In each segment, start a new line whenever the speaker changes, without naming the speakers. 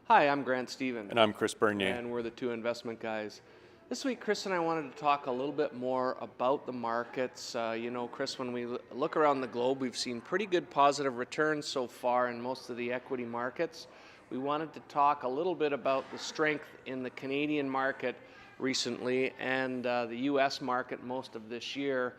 Hi, I'm Grant Stephen.
And I'm Chris Bernier.
And we're the two investment guys. This week, Chris and I wanted to talk a little bit more about the markets. Chris, when we look around the globe, we've seen pretty good positive returns so far in most of the equity markets. We wanted to talk a little bit about the strength in the Canadian market recently and the U.S. market most of this year.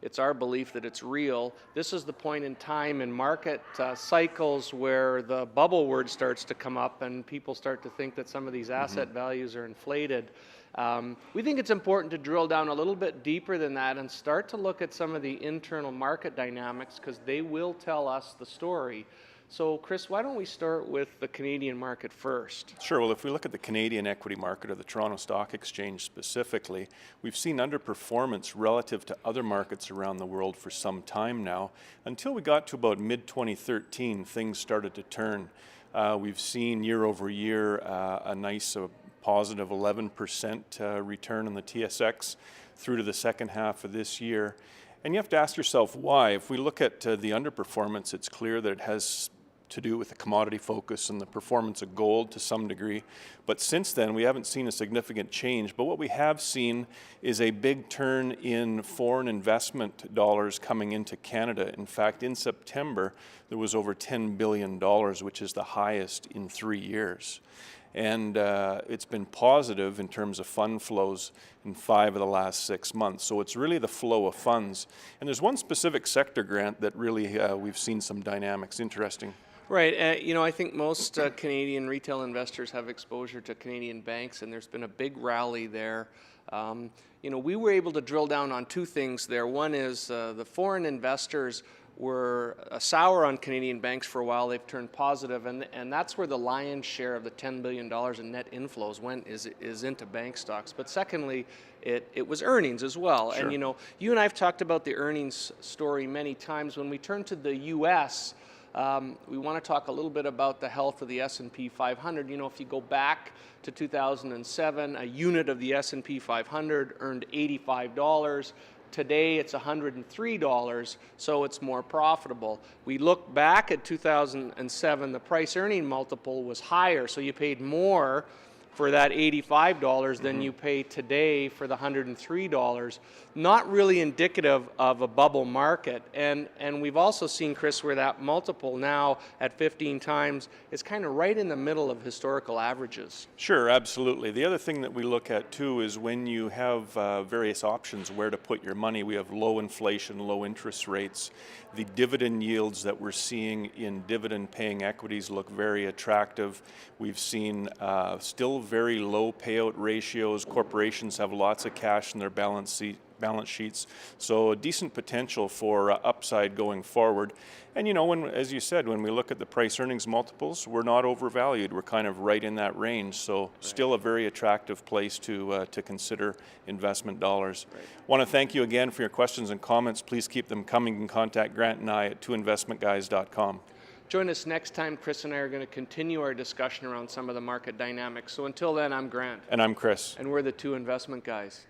It's our belief that it's real. This is the point in time in market cycles where the bubble word starts to come up and people start to think that some of these asset values are inflated. We think it's important to drill down a little bit deeper than that and start to look at some of the internal market dynamics because they will tell us the story. So, Chris, why don't we start with the Canadian market first?
Sure. Well, if we look at the Canadian equity market or the Toronto Stock Exchange specifically, we've seen underperformance relative to other markets around the world for some time now. Until we got to about mid-2013, things started to turn. We've seen year over year a nice positive 11% return on the TSX through to the second half of this year. And you have to ask yourself why. If we look at the underperformance, it's clear that it has to do with the commodity focus and the performance of gold to some degree. But since then, we haven't seen a significant change. But what we have seen is a big turn in foreign investment dollars coming into Canada. In fact, in September, there was over $10 billion, which is the highest in 3 years. And it's been positive in terms of fund flows in 5 of the last 6 months. So it's really the flow of funds. And there's one specific sector, Grant, that really we've seen some dynamics. Interesting.
Right. I think most Canadian retail investors have exposure to Canadian banks, and there's been a big rally there. We were able to drill down on two things there. One is the foreign investors were sour on Canadian banks for a while. They've turned positive, and that's where the lion's share of the $10 billion in net inflows went is into bank stocks. But secondly, it was earnings as well.
Sure.
And you and I have talked about the earnings story many times. When we turn to the U.S., we want to talk a little bit about the health of the S&P 500. If you go back to 2007, a unit of the S&P 500 earned $85. Today it's $103, so it's more profitable. We look back at 2007, the price earning multiple was higher, so you paid more for that $85 than you pay today for the $103. Not really indicative of a bubble market. And we've also seen, Chris, where that multiple now at 15 times is kind of right in the middle of historical averages.
Sure, absolutely. The other thing that we look at too is when you have various options where to put your money. We have low inflation, low interest rates. The dividend yields that we're seeing in dividend-paying equities look very attractive. We've seen still very low payout ratios. Corporations have lots of cash in their balance sheets, so a decent potential for upside going forward. And as you said, when we look at the price earnings multiples, we're not overvalued. We're kind of right in that range, so still a very attractive place to consider investment dollars.
Right.
Want to thank you again for your questions and comments. Please keep them coming. You can contact Grant and I at twoinvestmentguys.com.
Join us next time. Chris and I are going to continue our discussion around some of the market dynamics. So until then, I'm Grant.
And I'm Chris.
And we're the two investment guys.